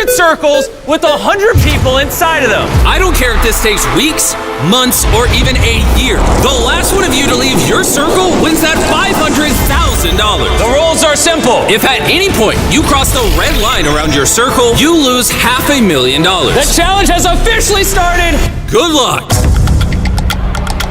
100 circles with 100 people inside of them. I don't care if this takes weeks, months, or even a year. The last one of you to leave your circle wins that $500,000. The rules are simple. If at any point you cross the red line around your circle, you lose $500,000. The challenge has officially started. Good luck.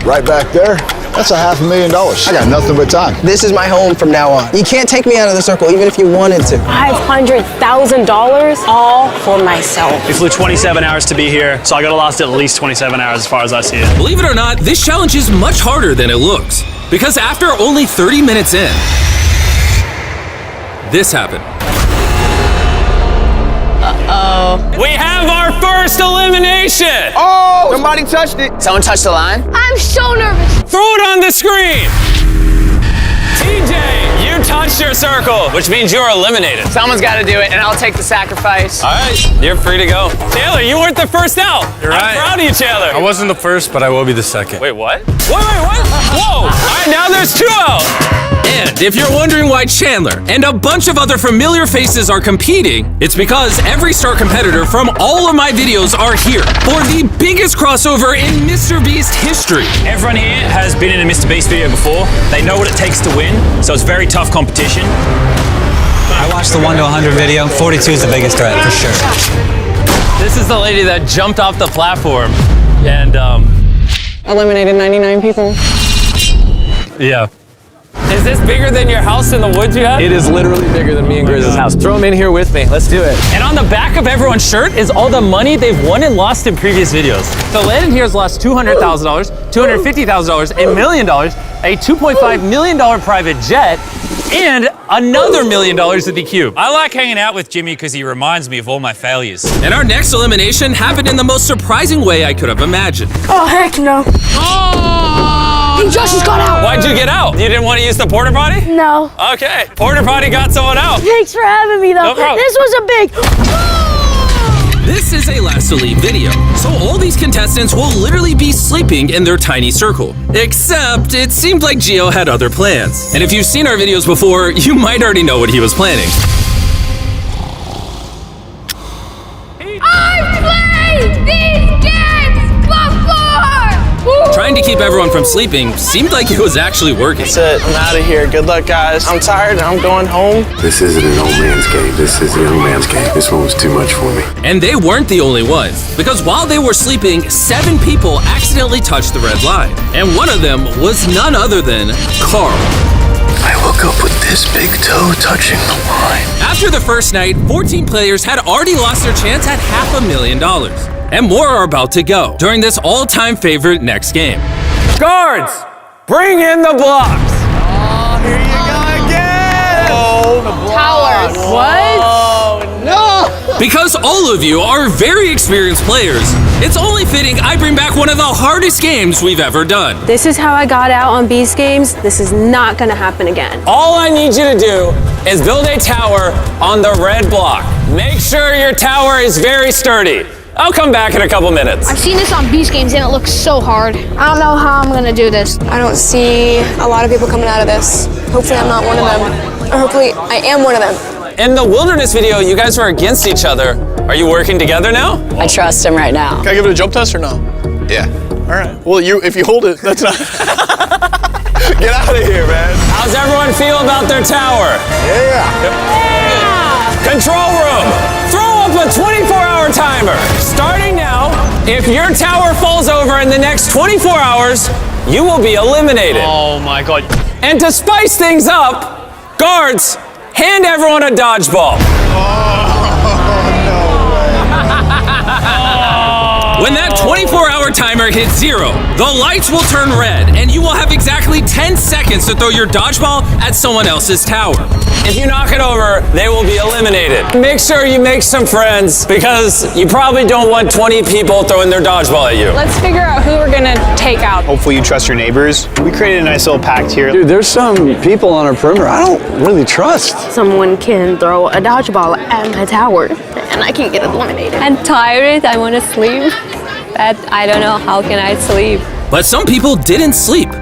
Right back there, that's $500,000. I got nothing but time. This is my home from now on. You can't take me out of the circle, even if you wanted to. $500,000 all for myself. We flew 27 hours to be here, so I gotta last at least 27 hours as far as I see it. Believe it or not, this challenge is much harder than it looks. Because after only 30 minutes in, this happened. We have our first elimination. Oh, somebody touched it. Someone touched the line? I'm so nervous. Throw it on the screen. TJ, you touched your circle, which means you're eliminated. Someone's got to do it, and I'll take the sacrifice. All right, you're free to go. Taylor, you weren't the first out. You're right. I'm proud of you, Taylor. I wasn't the first, but I will be the second. Wait, what? Wait, what? Whoa! All right, now there's 2 out. And if you're wondering why Chandler and a bunch of other familiar faces are competing, it's because every star competitor from all of my videos are here for the biggest crossover in MrBeast history. Everyone here has been in a MrBeast video before. They know what it takes to win, so it's very tough competition. I watched the 1 to 100 video. 42 is the biggest threat, for sure. This is the lady that jumped off the platform and, Eliminated 99 people. yeah. Is this bigger than your house in the woods you have? It is literally bigger than me and Grizz's house. Throw them in here with me. Let's do it. And on the back of everyone's shirt is all the money they've won and lost in previous videos. So Landon here has lost $200,000, $250,000, $1 million, a $2.5 million private jet, and another $1 million at the Cube. I like hanging out with Jimmy because he reminds me of all my failures. And our next elimination happened in the most surprising way I could have imagined. Oh, heck no. Hey, Josh just got out. Why'd you get out? You didn't want to use the porta potty? No. Okay, porta potty got someone out. Thanks for having me, though. No problem. This was a big... This is a last to leave video, so all these contestants will literally be sleeping in their tiny circle. Except, it seemed like Gio had other plans. And if you've seen our videos before, you might already know what he was planning. I've played these games before! Trying to keep everyone from sleeping seemed like it was actually working. That's it. I'm out of here. Good luck, guys. I'm tired and I'm going home. This isn't an old man's game. This is a young man's game. This one was too much for me. And they weren't the only ones, because while they were sleeping, 7 people accidentally touched the red line. And one of them was none other than Carl. I woke up with this big toe touching the line. After the first night, 14 players had already lost their chance at $500,000. And more are about to go during this all-time favorite next game. Guards, bring in the blocks. Oh, here you go again. Oh, Towers. What? Oh, no. Because all of you are very experienced players, it's only fitting I bring back one of the hardest games we've ever done. This is how I got out on Beast Games. This is not gonna happen again. All I need you to do is build a tower on the red block. Make sure your tower is very sturdy. I'll come back in a couple minutes. I've seen this on Beast Games and it looks so hard. I don't know how I'm gonna do this. I don't see a lot of people coming out of this. Hopefully I'm not one of them. Or hopefully I am one of them. In the wilderness video, you guys were against each other. Are you working together now? I trust him right now. Can I give it a jump test or no? Yeah. All right. Well, if you hold it, that's not... Get out of here, man. How's everyone feel about their tower? Yeah. Control room, throw up a 24-hour timer. Starting now, if your tower falls over in the next 24 hours, you will be eliminated. Oh my God. And to spice things up, guards, hand everyone a dodgeball. When that 24-hour timer hits 0, the lights will turn red, and you will have exactly 10 seconds to throw your dodgeball at someone else's tower. If you knock it over, they will be eliminated. Make sure you make some friends, because you probably don't want 20 people throwing their dodgeball at you. Let's figure out who we're gonna take out. Hopefully you trust your neighbors. We created a nice little pact here. Dude, there's some people on our perimeter I don't really trust. Someone can throw a dodgeball at my tower and I can get eliminated. I'm tired. I want to sleep. But I don't know how can I sleep. But some people didn't sleep,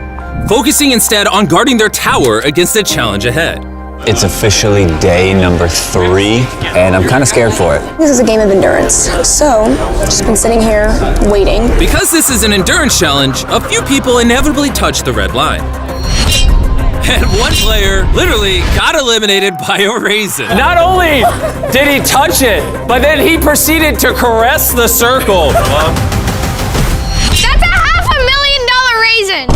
focusing instead on guarding their tower against the challenge ahead. It's officially day number 3, and I'm kind of scared for it. This is a game of endurance. So, just been sitting here waiting. Because this is an endurance challenge, a few people inevitably touch the red line. And one player literally got eliminated by a raisin. Not only did he touch it, but then he proceeded to caress the circle. That's a $500,000 raisin!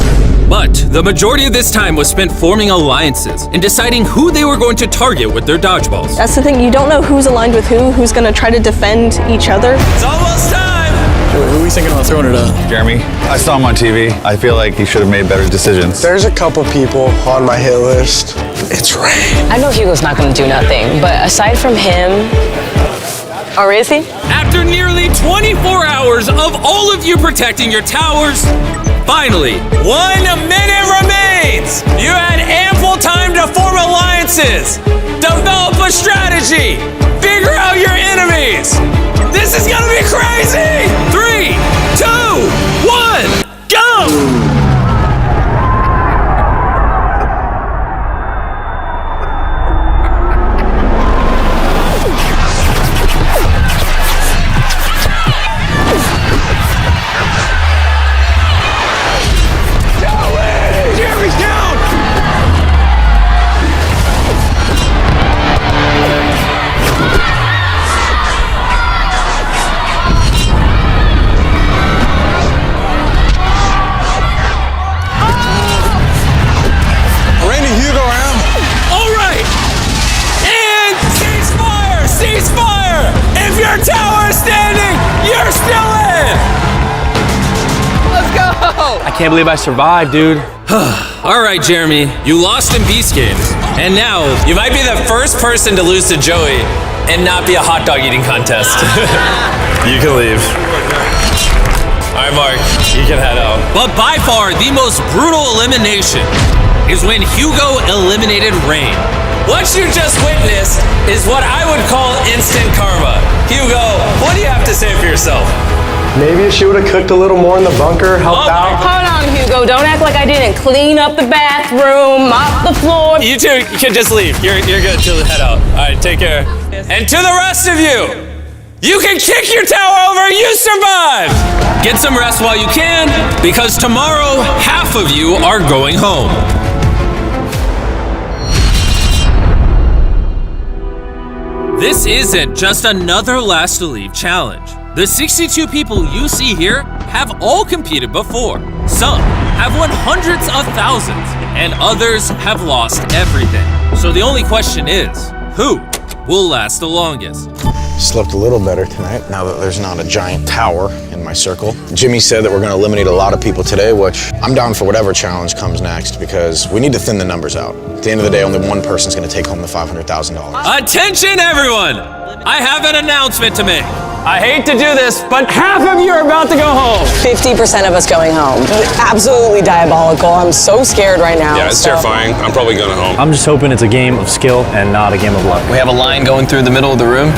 But the majority of this time was spent forming alliances and deciding who they were going to target with their dodgeballs. That's the thing, you don't know who's aligned with who's gonna try to defend each other. It's almost time! Who are we thinking about throwing it at? Jeremy, I saw him on TV. I feel like he should have made better decisions. There's a couple people on my hit list. It's Ray. I know Hugo's not gonna do nothing, but aside from him, or is he? After nearly 24 hours of all of you protecting your towers, finally, 1 minute remains! You had ample time to form alliances, develop a strategy, figure out your enemies! This is gonna be crazy! 3, 2, 1, go! I can't believe I survived, dude. All right, Jeremy, you lost in Beast Games, and now you might be the first person to lose to Joey and not be a hot dog eating contest. You can leave. All right, Mark, you can head out. But by far, the most brutal elimination is when Hugo eliminated Rain. What you just witnessed is what I would call instant karma. Hugo, what do you have to say for yourself? Maybe if she would have cooked a little more in the bunker, helped out. Hold on, Hugo. Don't act like I didn't clean up the bathroom, mop the floor. You two can just leave. You're good to head out. All right, take care. And to the rest of you, you can kick your tower over. You survived. Get some rest while you can, because tomorrow, half of you are going home. This isn't just another last to leave challenge. The 62 people you see here have all competed before. Some have won hundreds of thousands, and others have lost everything. So the only question is, who will last the longest? Slept a little better tonight now that there's not a giant tower in my circle. Jimmy said that we're gonna eliminate a lot of people today, which I'm down for whatever challenge comes next because we need to thin the numbers out. At the end of the day, only one person's gonna take home the $500,000. Attention everyone! I have an announcement to make. I hate to do this, but half of you are about to go home. 50% of us going home. Absolutely diabolical. I'm so scared right now. Yeah, it's terrifying. I'm probably going home. I'm just hoping it's a game of skill and not a game of luck. We have a line going through the middle of the room.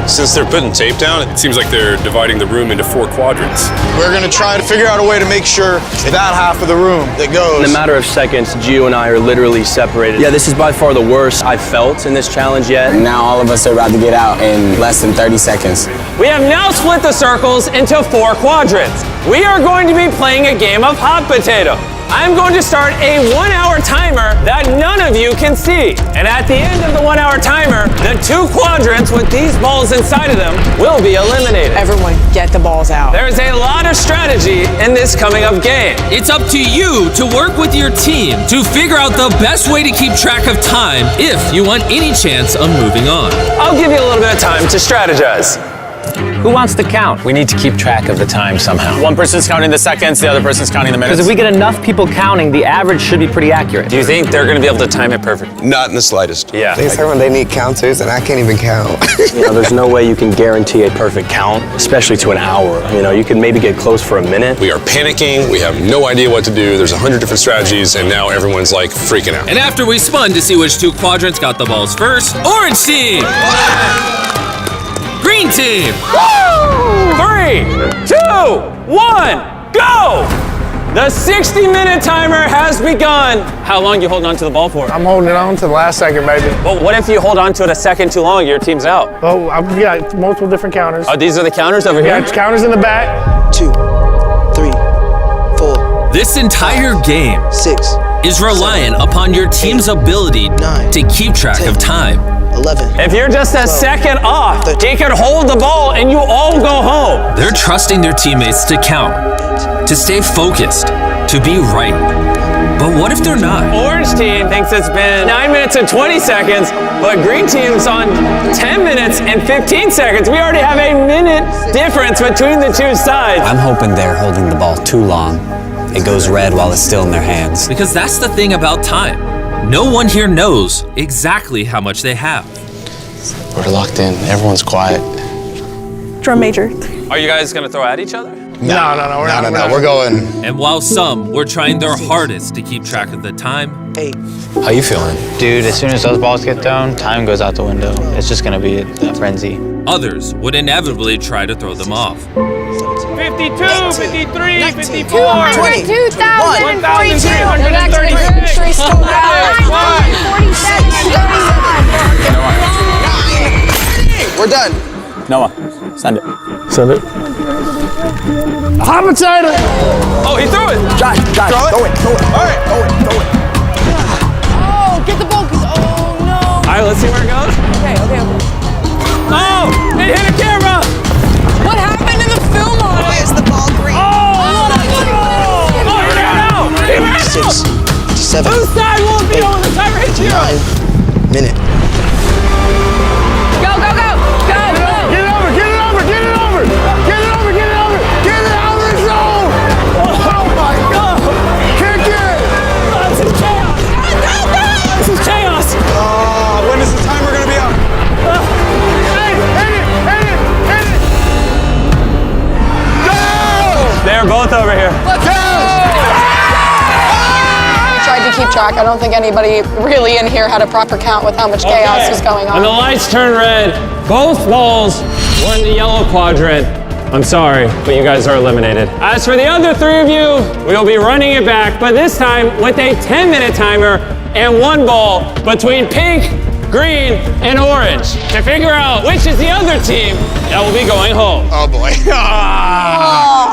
Since they're putting tape down, it seems like they're dividing the room into 4 quadrants. We're gonna try to figure out a way to make sure that half of the room that goes. In a matter of seconds, Gio and I are literally separated. Yeah, this is by far the worst I've felt in this challenge yet. And now all of us are about to get out in less than 30 seconds. We have now split the circles into 4 quadrants. We are going to be playing a game of hot potato. I'm going to start a 1-hour timer that none of you can see. And at the end of the 1-hour timer, the 2 quadrants with these balls inside of them will be eliminated. Everyone get the balls out. There's a lot of strategy in this coming up game. It's up to you to work with your team to figure out the best way to keep track of time if you want any chance of moving on. I'll give you a little bit of time to strategize. Who wants to count? We need to keep track of the time somehow. One person's counting the seconds, the other person's counting the minutes. Because if we get enough people counting, the average should be pretty accurate. Do you think they're going to be able to time it perfectly? Not in the slightest. Yeah. They say when they need counters, and I can't even count. You know, there's no way you can guarantee a perfect count, especially to an hour. You know, you could maybe get close for a minute. We are panicking. We have no idea what to do. There's 100 different strategies, and now everyone's like freaking out. And after we spun to see which 2 quadrants got the balls first, orange team! Green team! 3, 2, 1, go! The 60-minute timer has begun. How long are you holding on to the ball for? I'm holding on to the last second, baby. Well, what if you hold on to it a second too long, your team's out? Oh, I've got multiple different counters. Oh, these are the counters over here? Yeah, counters in the back. 2, 3, 4. This entire game 6 is reliant upon your team's ability to keep track of time. 11. If you're just a second off, he can hold the ball and you all go home. They're trusting their teammates to count, to stay focused, to be right. But what if they're not? Orange team thinks it's been 9 minutes and 20 seconds, but green team's on 10 minutes and 15 seconds. We already have a minute difference between the two sides. I'm hoping they're holding the ball too long. It goes red while it's still in their hands. Because that's the thing about time. No one here knows exactly how much they have. We're locked in. Everyone's quiet. Drum major. Are you guys gonna throw at each other? No. We're going. And while some were trying their hardest to keep track of the time, 8. How you feeling? Dude, as soon as those balls get thrown, time goes out the window. It's just gonna be a frenzy. others would inevitably try to throw them off. 52, 53, 54, 2,042. 1,047. We're done. Noah, send it. Send it. Homicide! Oh, he threw it! Josh, throw it. All right. Oh, get the ball. Oh, no. All right, let's see where it goes. Okay. Oh, it hit a camera! What happened to the film on it? Why is the ball green? Oh, he ran out! He ran out! 6, 7, Whose side will it be when the timer hits you? 9 minute. Go. Get it over the zone! Oh my God! Kick it! This is chaos! This is chaos! When is the timer gonna be up? Hit it! Go! They're both over here. Tried to keep track. I don't think anybody really in here had a proper count with how much chaos was going When the on. lights turn red, both balls were in the yellow quadrant. I'm sorry, but you guys are eliminated. As for the other three of you, we'll be running it back, but this time with a 10-minute timer and one ball between pink, green, and orange to figure out which is the other team that will be going home. Oh boy.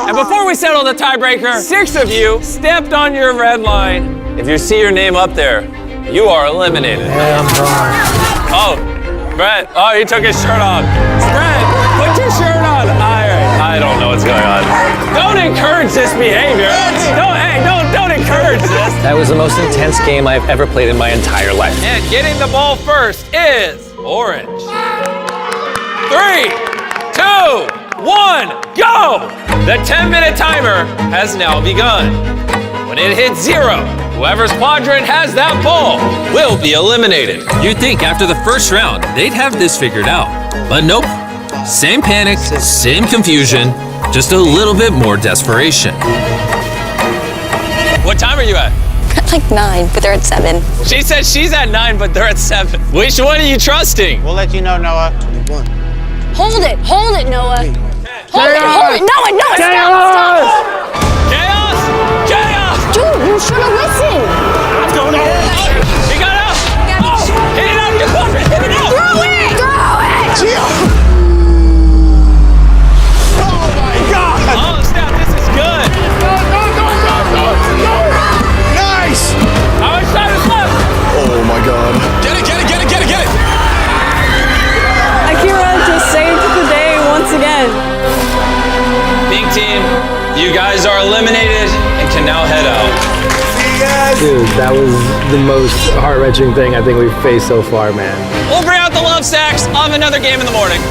And before we settle the tiebreaker, 6 of you stepped on your red line. If you see your name up there, you are eliminated. Oh, Brett. Oh, he took his shirt off. Brett, put your shirt on. All right. I don't know what's going on. Don't encourage this behavior. Don't encourage this. That was the most intense game I've ever played in my entire life. And getting the ball first is orange. 3, 2, 1, go! The 10-minute timer has now begun. When it hits 0, whoever's quadrant has that ball will be eliminated. You'd think after the first round, they'd have this figured out. But nope. Same panic, same confusion, just a little bit more desperation. What time are you at? Like 9, but they're at 7. She said she's at 9, but they're at 7. Which one are you trusting? We'll let you know, Noah. 21. Hold it, Noah. Hold it. Noah, stop. Chaos! Dude, you should have listened. What's going on? He got out! Oh, hit it out of your quadrant! Hit it out! Throw it. Oh my God! Oh, snap, this is good. Go! Nice! How much time is left? Oh my God! Get it! Akira just saved the day once again. Pink team, you guys are eliminated and can now head out. Dude, that was the most heart-wrenching thing I think we've faced so far, man. We'll bring out the love stacks. I'll have another game in the morning.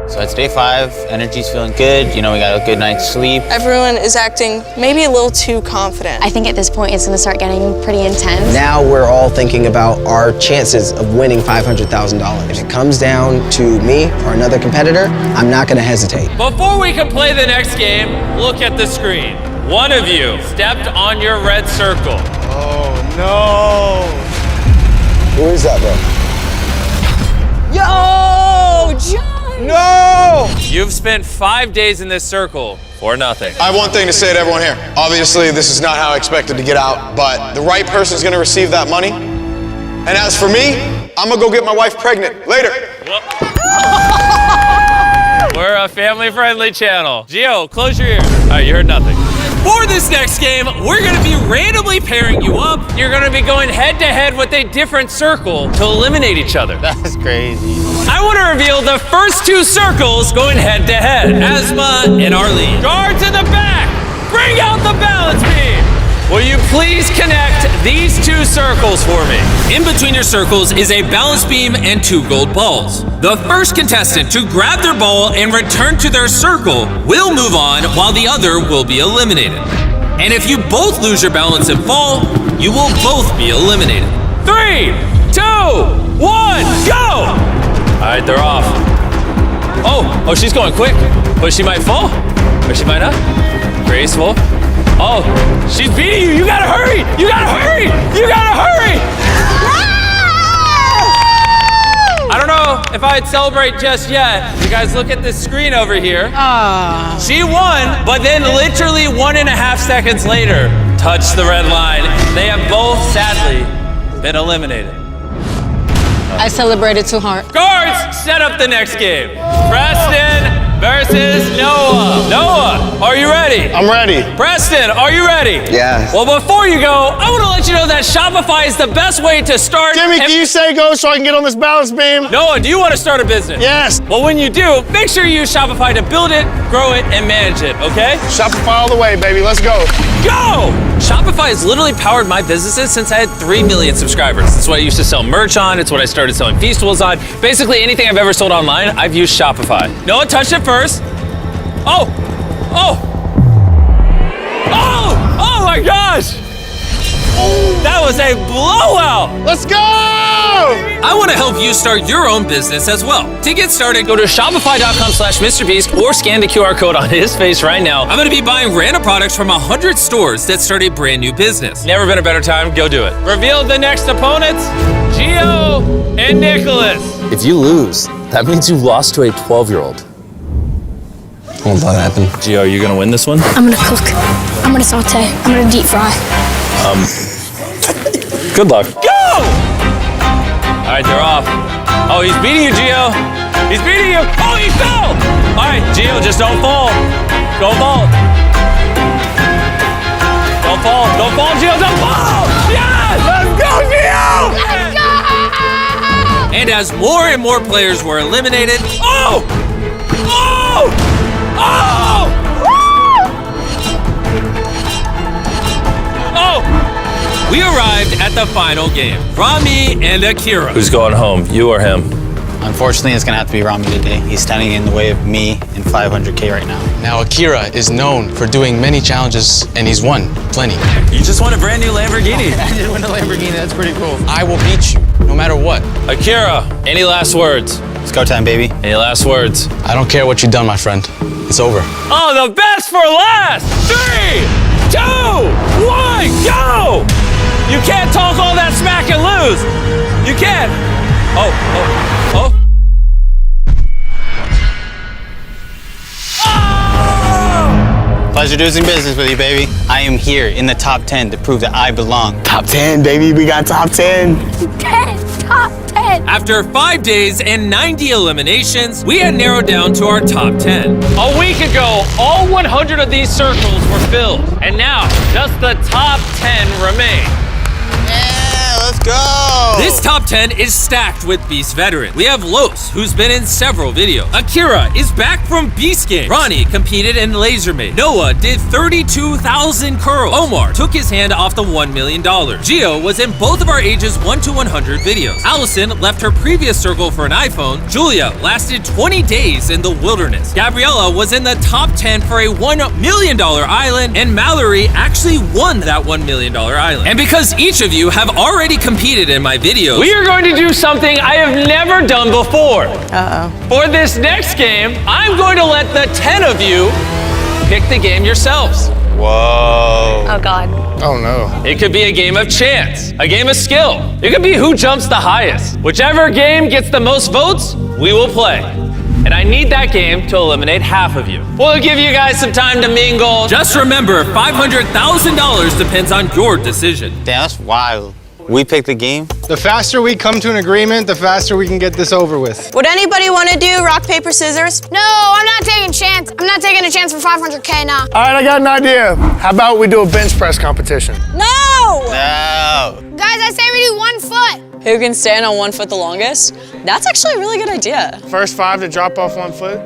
So it's day 5. Energy's feeling good. You know, we got a good night's sleep. Everyone is acting maybe a little too confident. I think at this point it's gonna start getting pretty intense. Now we're all thinking about our chances of winning $500,000. If it comes down to me or another competitor, I'm not gonna hesitate. Before we can play the next game, look at the screen. One of you stepped on your red circle. Oh no! Who is that, bro? Yo, John! No! You've spent 5 days in this circle for nothing. I have one thing to say to everyone here. Obviously, this is not how I expected to get out, but the right person is gonna receive that money. And as for me, I'm gonna go get my wife pregnant. Later. We're a family-friendly channel. Gio, close your ears. All right, you heard nothing. For this next game, we're gonna be randomly pairing you up. You're gonna be going head-to-head with a different circle to eliminate each other. That's crazy. I wanna reveal the first 2 circles going head-to-head. Asma and Arlene. Guards in the back, bring out the balance beam. Will you please connect these 2 circles for me? In between your circles is a balance beam and 2 gold balls. The first contestant to grab their ball and return to their circle will move on, while the other will be eliminated. And if you both lose your balance and fall, you will both be eliminated. 3, 2, 1, go! All right, they're off. Oh, she's going quick, but she might fall, or she might not. Graceful. Oh, she's beating you. You gotta hurry. You gotta hurry. You gotta hurry. I don't know if I'd celebrate just yet. You guys look at this screen over here. She won, but then literally 1.5 seconds later, touched the red line. They have both, sadly, been eliminated. I celebrated too hard. Guards, set up the next game. Preston versus Noah. Noah, are you ready? I'm ready. Preston, are you ready? Yeah. Well, before you go, I want to let you know that Shopify is the best way to start. Jimmy, can you say go so I can get on this balance beam? Noah, do you want to start a business? Yes. Well, when you do, make sure you use Shopify to build it, grow it, and manage it, okay? Shopify all the way, baby. Let's go. Go! Shopify has literally powered my businesses since I had 3 million subscribers. It's what I used to sell merch on. It's what I started selling Feastables on. Basically, anything I've ever sold online, I've used Shopify. Noah touched it first. Oh! My gosh! That was a blowout! Let's go! I want to help you start your own business as well. To get started, go to shopify.com/MrBeast or scan the QR code on his face right now. I'm going to be buying random products from 100 stores that start a brand new business. Never been a better time. Go do it. Reveal the next opponents, Gio and Nicholas. If you lose, that means you lost to a 12-year-old. Won't let that happen. Gio, are you going to win this one? I'm gonna cook. I'm gonna saute. I'm gonna deep fry. Good luck. Go! All right, they're off. Oh, he's beating you, Gio. He's beating you. Oh, he fell! All right, Gio, just don't fall. Don't fall. Don't fall. Don't fall, Gio. Don't fall! Yes! Let's go, Gio! Let's go! And as more and more players were eliminated, we arrived at the final game. Rami and Akira. Who's going home, you or him? Unfortunately, it's gonna have to be Rami today. He's standing in the way of me and 500K right now. Now, Akira is known for doing many challenges, and he's won plenty. You just won a brand new Lamborghini. I did win a Lamborghini, that's pretty cool. I will beat you, no matter what. Akira, any last words? It's go time, baby. Any last words? I don't care what you've done, my friend. It's over. Oh, the best for last! 3, 2, 1, go! You can't talk all that smack and lose. You can't. Oh. Pleasure doing business with you, baby. I am here in the top 10 to prove that I belong. Top 10, baby. We got top 10. Top 10. After 5 days and 90 eliminations, we had narrowed down to our top 10. A week ago, all 100 of these circles were filled, and now just the top 10 remain. Yeah, let's go! This top 10 is stacked with Beast veterans. We have Los, who's been in several videos. Akira is back from Beast Games. Ronnie competed in Laser Maid. Noah did 32,000 curls. Omar took his hand off the $1 million. Gio was in both of our ages 1 to 100 videos. Allison left her previous circle for an iPhone. Julia lasted 20 days in the wilderness. Gabriella was in the top 10 for a $1 million island, and Mallory actually won that $1 million island. And because each of you have already competed in my videos, we are going to do something I have never done before. For this next game, I'm going to let the 10 of you pick the game yourselves. Whoa. Oh, God. Oh, no. It could be a game of chance, a game of skill. It could be who jumps the highest. Whichever game gets the most votes, we will play. And I need that game to eliminate half of you. We'll give you guys some time to mingle. Just remember, $500,000 depends on your decision. Damn, that's wild. We pick the game. The faster we come to an agreement, the faster we can get this over with. Would anybody want to do rock, paper, scissors? No, I'm not taking a chance. I'm not taking a chance for 500K now. All right, I got an idea. How about we do a bench press competition? No! No. Guys, I say we do 1 foot. Who can stand on 1 foot the longest? That's actually a really good idea. First 5 to drop off 1 foot?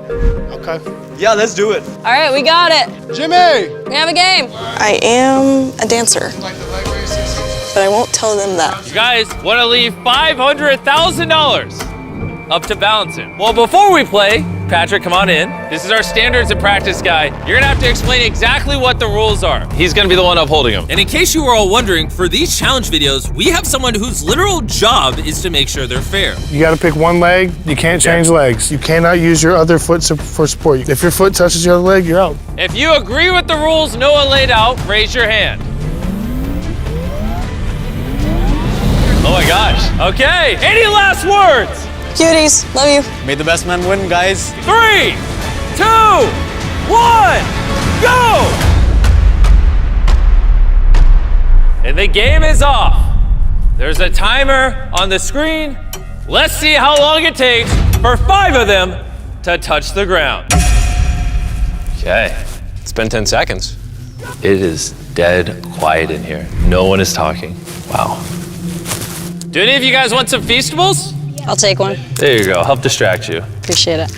Okay. Yeah, let's do it. All right, we got it. Jimmy! We have a game. I am a dancer, but I won't tell them that. You guys want to leave $500,000 up to balancing. Well, before we play, Patrick, come on in. This is our standards and practice guy. You're gonna have to explain exactly what the rules are. He's gonna be the one upholding them. And in case you were all wondering, for these challenge videos, we have someone whose literal job is to make sure they're fair. You gotta pick one leg. You can't change legs. You cannot use your other foot for support. If your foot touches your other leg, you're out. If you agree with the rules Noah laid out, raise your hand. Oh my gosh. Okay, any last words? Cuties, love you. May the best man win, guys. 3, 2, 1, go! And the game is off. There's a timer on the screen. Let's see how long it takes for 5 of them to touch the ground. Okay. It's been 10 seconds. It is dead quiet in here. No one is talking. Wow. Do any of you guys want some Feastables? I'll take one. There you go, help distract you. Appreciate it.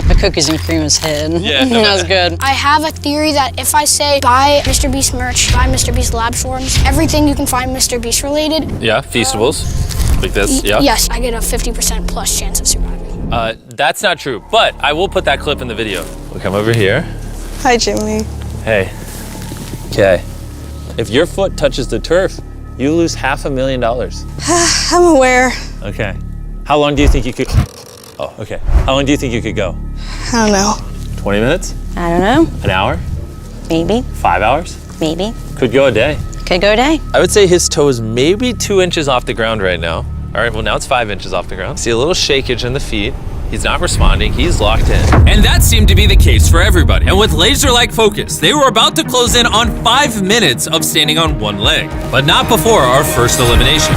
The cookies and cream is hid. Yeah, that was good. I have a theory that if I say buy MrBeast merch, buy MrBeast lab forms, everything you can find MrBeast related. Yeah, Feastables, like this, yeah. Yes, I get a 50% plus chance of surviving. That's not true, but I will put that clip in the video. We'll come over here. Hi, Jimmy. Hey, okay. If your foot touches the turf, you lose $500,000. I'm aware. Okay. How long do you think you could? Oh, okay. How long do you think you could go? I don't know. 20 minutes? I don't know. An hour? Maybe. 5 hours? Maybe. Could go a day. Could go a day. I would say his toe is maybe 2 inches off the ground right now. All right, well now it's 5 inches off the ground. See a little shakeage in the feet. He's not responding, he's locked in. And that seemed to be the case for everybody. And with laser-like focus, they were about to close in on 5 minutes of standing on 1 leg. But not before our first elimination.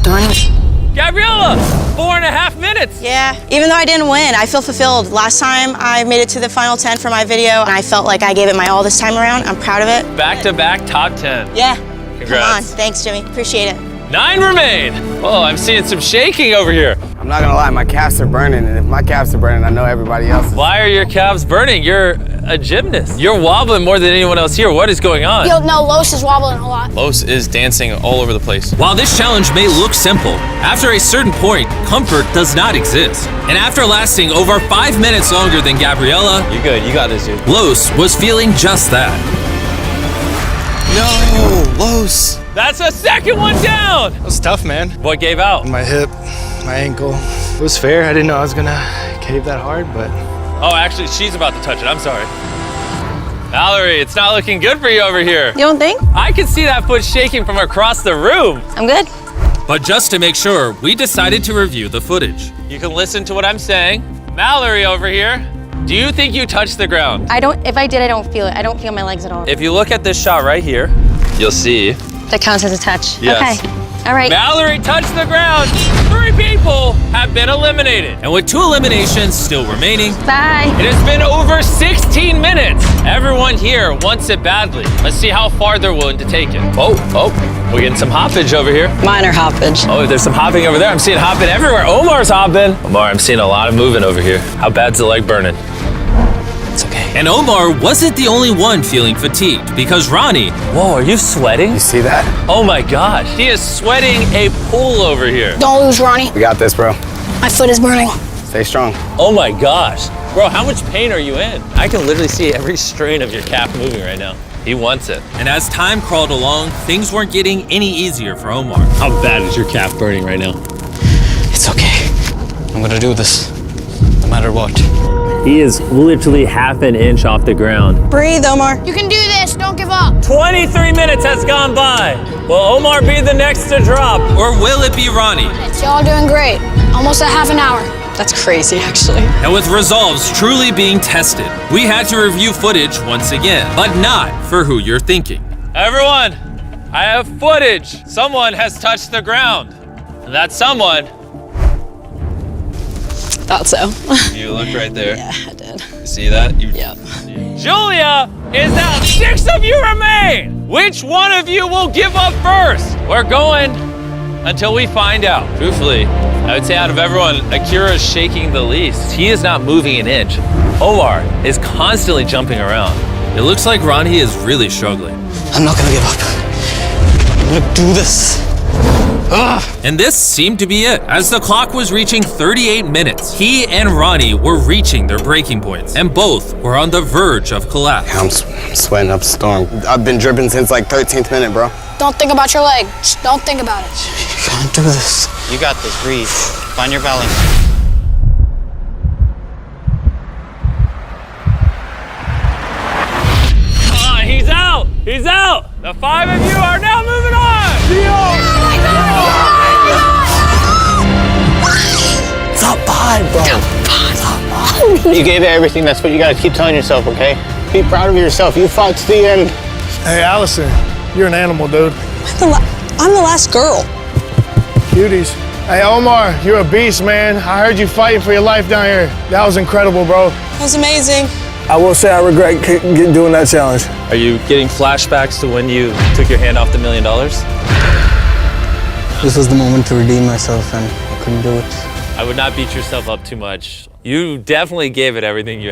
Darn it. Gabriella, 4.5 minutes. Yeah, even though I didn't win, I feel fulfilled. Last time I made it to the final 10 for my video, and I felt like I gave it my all this time around. I'm proud of it. Back-to-back top 10. Yeah. Congrats. Come on, thanks, Jimmy. Appreciate it. 9 remain. Oh, I'm seeing some shaking over here. I'm not gonna lie, my calves are burning, and if my calves are burning, I know everybody else is. Why are your calves burning? You're a gymnast. You're wobbling more than anyone else here. What is going on? Yo, no, Los is wobbling a lot. Los is dancing all over the place. While this challenge may look simple, after a certain point, comfort does not exist. And after lasting over 5 minutes longer than Gabriella, You're good, you got this, dude. Los was feeling just that. No, Los. That's a second one down. It was tough, man. What gave out? My hip, my ankle. It was fair. I didn't know I was gonna cave that hard, but. Oh, actually, she's about to touch it. I'm sorry. Valerie, it's not looking good for you over here. You don't think? I can see that foot shaking from across the room. I'm good. But just to make sure, we decided to review the footage. You can listen to what I'm saying. Mallory over here, do you think you touched the ground? If I did, I don't feel it. I don't feel my legs at all. If you look at this shot right here, you'll see. That counts as a touch. Yes. Okay. All right. Mallory touched the ground. 3 people have been eliminated. And with 2 eliminations still remaining, Bye. It has been over 16 minutes. Everyone here wants it badly. Let's see how far they're willing to take it. Oh, we're getting some hoppage over here. Minor hoppage. Oh, there's some hopping over there. I'm seeing hopping everywhere. Omar's hopping. Omar, I'm seeing a lot of moving over here. How bad's the leg burning? It's okay. And Omar wasn't the only one feeling fatigued because Ronnie, whoa, are you sweating? You see that? Oh my gosh, he is sweating a pool over here. Don't lose, Ronnie. We got this, bro. My foot is burning. Stay strong. Oh my gosh. Bro, how much pain are you in? I can literally see every strain of your calf moving right now. He wants it. And as time crawled along, things weren't getting any easier for Omar. How bad is your calf burning right now? It's okay. I'm gonna do this, no matter what. He is literally half an inch off the ground. Breathe, Omar. You can do this. Don't give up. 23 minutes has gone by. Will Omar be the next to drop? Or will it be Ronnie? It's y'all doing great. Almost a half an hour. That's crazy, actually. And with resolves truly being tested, we had to review footage once again, but not for who you're thinking. Everyone, I have footage. Someone has touched the ground. And that someone. Thought so. You looked right there. Yeah, I did. You see that? Yep. Julia is out. 6 of you remain. Which one of you will give up first? We're going until we find out. Truthfully, I would say out of everyone, Akira is shaking the least. He is not moving an inch. Omar is constantly jumping around. It looks like Ronnie is really struggling. I'm not gonna give up. I'm gonna do this. And this seemed to be it. As the clock was reaching 38 minutes, he and Ronnie were reaching their breaking points, and both were on the verge of collapse. I'm sweating up a storm. I've been dripping since like 13th minute, bro. Don't think about your leg. Just don't think about it. You can't do this. You got this. Breathe. Find your balance. He's out. He's out. The 5 of you are now moving on. Top 5, bro. You gave it everything. That's what you gotta keep telling yourself, okay? Be proud of yourself. You fought to the end. Hey, Allison, you're an animal, dude. I'm the last girl. Cuties. Hey, Omar, you're a beast, man. I heard you fighting for your life down here. That was incredible, bro. That was amazing. I will say I regret doing that challenge. Are you getting flashbacks to when you took your hand off the $1 million? This was the moment to redeem myself, and I couldn't do it. I would not beat yourself up too much. You definitely gave it everything you had.